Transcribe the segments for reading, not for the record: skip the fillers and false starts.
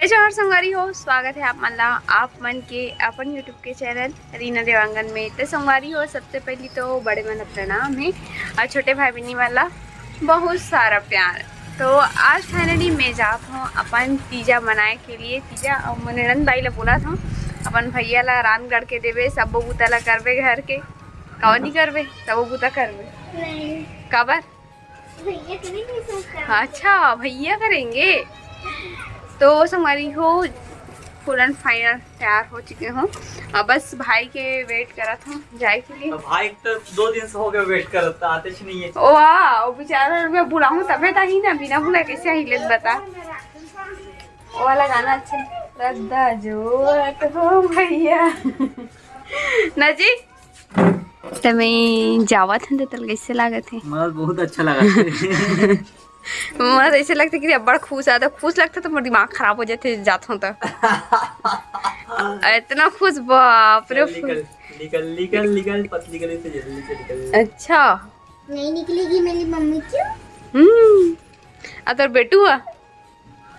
और संगवारी हो, स्वागत है आप मन के अपन यूट्यूब के चैनल रीना देवांगन में। तो संगवारी हो, सबसे पहले तो बड़े मन प्रणाम है और छोटे भाई बहनी वाला बहुत सारा प्यार। तो आज फाइनली मैं जात हूँ अपन तीजा मनाए के लिए। तीजा और मैंने नंद भाई ला बोला था अपन भैया ला रान गढ़ के देवे, सब बूता ला करवे घर के। कौन नहीं करवे, सब बूता करवे काबर। अच्छा भैया करेंगे। तो हमारी हो फुल एंड फाइनल तैयार हो चुके हो, अब बस भाई के वेट करा था जाए के लिए। तो भाई तो 2 दिन से हो गए वेट करता, आते नहीं है। ओ वाह, बेचारा मैं बुलाऊं तबे तो ही ना, बिना बुलाए कैसे आई ले बता। वो वाला गाना अच्छा रद्दा जोत हो भैया ना जी। तो मैं जावत हूँ तो तल कैसे लागत है? मुझे बहुत अच्छा लगा। मुझे ऐसे लगता कि बड़ा खुश आता, खुश लगता तो मेरा दिमाग खराब हो जाते जाता हूँ तो इतना खुश, बाप रे। निकल पतली गली से जल्दी से निकल। अच्छा नहीं निकलेगी मेरी मम्मी क्यों? तो बेटू है।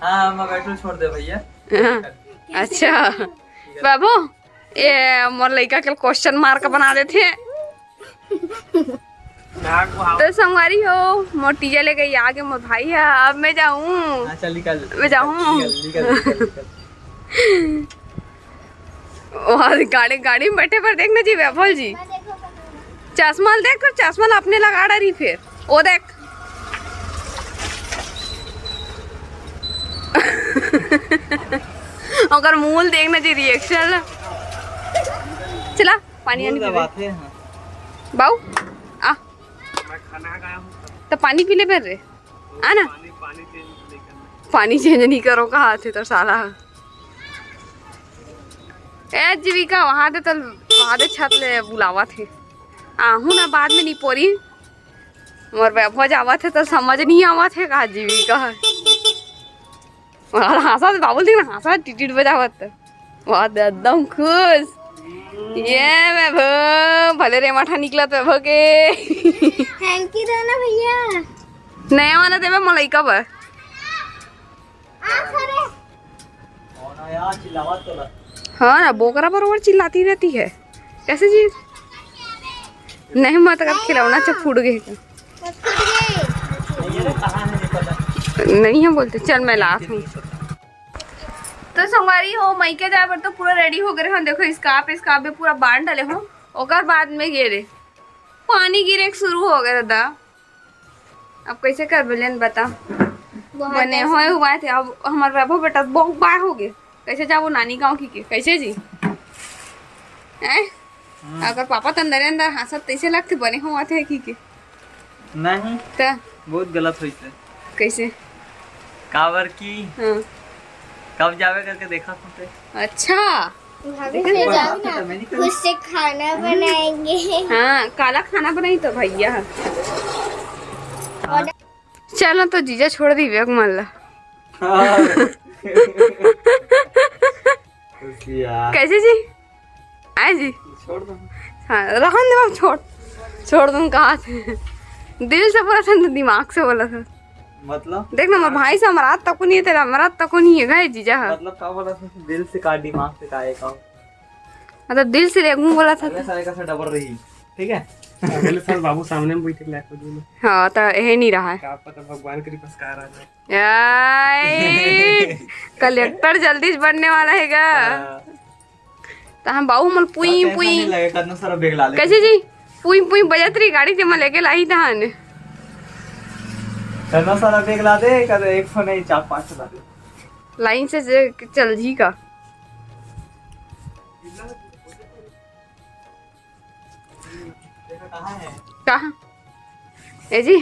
हाँ मैं बैठू, छोड़ दे भैया। अच्छा बाबू, ये मोर लड़का के क्वेश्चन मार्क बना देते हैं। तो संगवारी हो, मोर टीजा ले गई आगे, मोर भाई है। अब मैं जाऊँ, चल निकल, मैं जाऊँ। और गाड़ी में बैठे पर देखना जी वैभव जी, चश्मा देख कर, चश्मा अपने लगा रही फिर वो देख। अगर मूल देखना जी रिएक्शन। चला पानी आनी पी बाऊ आ, तो पानी पी ले फिर रे आना। पानी चेंज नहीं करो कहा थे तो साला ए जीविका वहाँ दे तो वहाँ दे छत ले बुलावा थे। आहू ना बाद में नहीं पोरी मोर वैभव जावा थे तो समझ नहीं आवा थे कहा जीविका है। हंसा बाबुल थी ना, हंसा टिटिट बजावत बहुत एकदम खुश। ये वैभव भले रे माठा निकला तो वैभव के थैंक यू ना भैया। नया वाला देवे मलाई कब है? हाँ ना, बोकरा बरोबर चिल्लाती रहती है कैसे जी। नहीं मत कर, खिलौना से फूट गए नहीं हम बोलते। चल मैं लात हूँ। तो संगवारी हो, मई के जाए पर तो पूरा रेडी हो गए हम। देखो स्कार्फ में पूरा बांध डाले हो, और बाद में गिरे पानी गिरे शुरू हो गया दादा। अब कैसे कर बोलेन बता, बने हुआ थे। अब हमारे वैभव बेटा बहुत बार हो गए, कैसे जाओ नानी गाँव की के कैसे जी है? अगर पापा तो अंदर अंदर हंसत तैसे लगते बने हुआ थे की के नहीं तो बहुत गलत हुई थे। कैसे काबर की हाँ। कब जावे करके देखा तुमसे। अच्छा खुद से खाना बनाएंगे। हाँ काला खाना बनाई तो भैया। चलो तो जीजा छोड़ दी वेग मान ला। कैसे जी आए जी? छोड़ दो। हाँ रहन दे, छोड़ दूँ कहा थे, दिल से बोला था दिमाग से बोला था। मतलब देख ना, भाई से हमारा तक नहीं है, तेरा हमारा तक नहीं है गए जीजा। मतलब क्या बोला था? दिल से का दिमाग से का एक मतलब दिल से रेगू बोला था। सारे का डबल रही, ठीक है। अगले साल बाबू सामने में बैठे लायक हो जाए। हाँ तो यही नहीं रहा है। क्या पता भगवान के पास कहाँ आ जाए। कलेक्टर जल्दी बनने वाला है गा। तो हम बाबू मल पुई पुई सारा बैग ला ले। कैसे जी पुई पुई बजत रही गाड़ी से मैं लेके लाई था। करना सारा बैग ला दे कर, 100 नहीं 4-5 ला दे लाइन से चल जी का। कहाँ ए जी?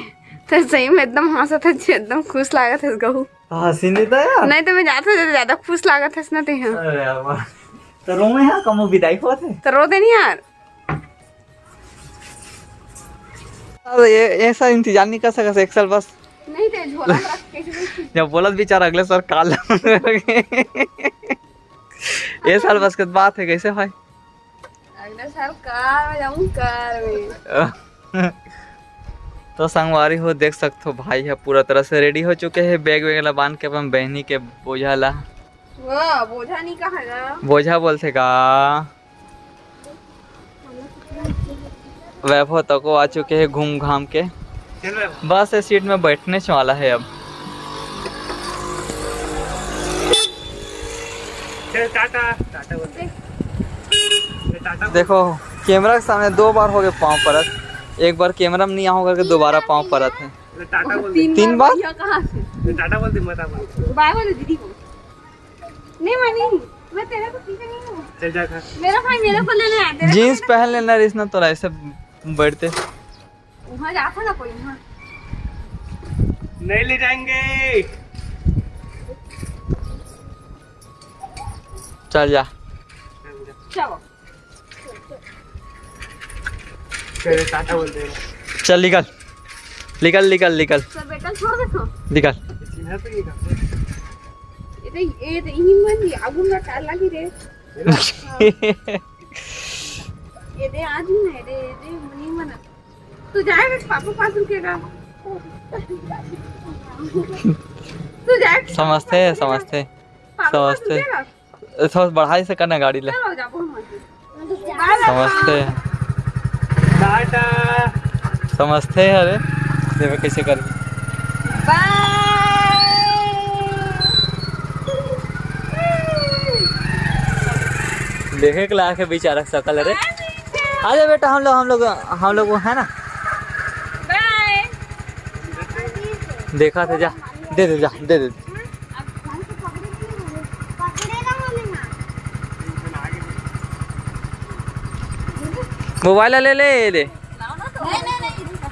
तो सही में एकदम हंसा था जी, एकदम खुश लागत है गहू। हंसी नहीं था यार। नहीं तो मैं जाता ज्यादा खुश लागत है ना ते। अरे यार तो रो में है कम विदाई हुआ थे तो रो दे नहीं यार। अरे ये ऐसा इंतजार नहीं कर सकता एक साल बस। नहीं थे झोला रख के जब बोला बेचारा अगले साल काल ये साल बस की बात है। कैसे भाई अगले साल कार में जाऊं, कार में। तो संगवारी हो, देख सकते हो भाई है पूरा तरह से रेडी हो चुके हैं, बैग वगैरह बांध के अपन बहनी के बोझा ला वाह बोझा नहीं कहा ना। बोझा बोलते का। वैभव तक को आ चुके हैं घूम घाम के, चल रहे हो? बस इस सीट में बैठने से वाला है अब। चल टाटा टाटा बोलते टाटा। देखो कैमरा के सामने 2 बार हो गए पाँव परत, एक बार कैमरा में नहीं आओ करके दोबारा पाँव परत है। टाटा बोल दे। 3 बार भैया कहाँ से? टाटा बोल दे मत बोल। बाय बोलो दीदी को। नहीं मनी मैं तेरे को पीछे नहीं हूँ। चल जा खा। मेरा भाई मेरे को लेने आया तेरे जीन्स पहन लेना रिस ना तो ऐसे बैठते। वहाँ जाता ना कोई वहाँ। नहीं ले जाएंगे। चल जा। चलो चल टाटा बोल दे। चल निकल निकल निकल निकल सर बेटा छोड़ दे तो। निकल। चिन्ह तो नहीं करते। ये तो यही मन आगुन का टाल लगी रे। ये दे आज नहीं दे दे नहीं मना। तू जाएगा पापा पास रुकेगा। तू जाएगा। समझते हैं समझते हैं समझते हैं। थोड़ा बढ़ाई से करना गाड़ी ले। चलो जा बहुत समझते हैं टाटा। समझते हैं। अरे देखो कैसे कर। देखे के लायक है बेचारा शकल। अरे आजा बेटा हम लोग है ना। बाय। देखा था जा दे दे जा दे दे। मोबाइल ले ले ले।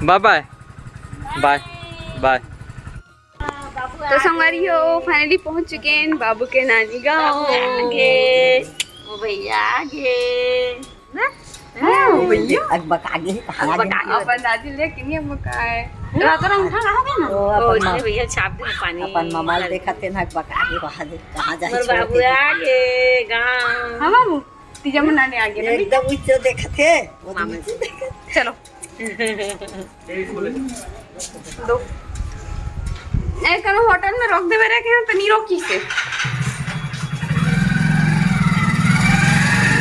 Bye bye bye bye. तो संगवारी हो फाइनली पहुंच चुके हैं बाबू के नानी गाँव। अपन दादी ले किन्हीं मकाए रात रंग खा रहा है ना। ओ भैया छाप दे पानी अपन ममाल देखते ना बका के कहां जाए मोर बाबू आगे गांव। हाँ बाबू तीजा मनाने आ गए एकदम उच्च देखते चलो दो एक होटल में रोक दे मेरे के तो नहीं रोकी से।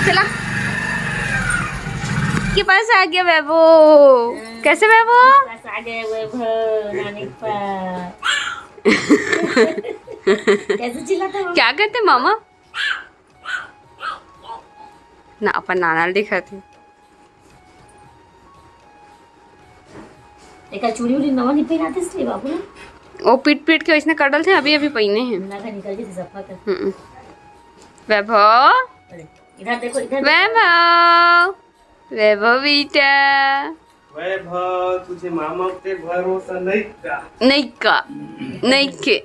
चला के पास आ गया बेबो। कैसे बेबो? बस आगे वैभव नानी पर कैसे चिल्लाता है? क्या करते मामा ना अपन नाना दिखा थे। एक चूड़ी उड़ी नवा नहीं पहनाते इसलिए बाबू ने वो पीट पीट के इसने कटल थे अभी अभी पहने हैं। लगा निकल गई थी सफा कर। वैभव इधर देखो इधर वैभव वैभव बेटा वैभव तुझे मामा पे भरोसा नहीं का। नहीं के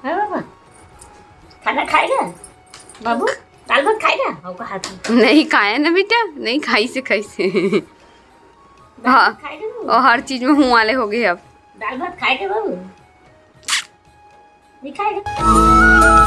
हाँ बाबा खाना खाएगा बाबू? दाल भात खाएगा? और कहा था नहीं खाया ना बेटा। नहीं खाई से हाँ खाएगा बाबू? और हर चीज में हूँ वाले हो गए अब। दाल भात खाएगा बाबू? नहीं खाएगा?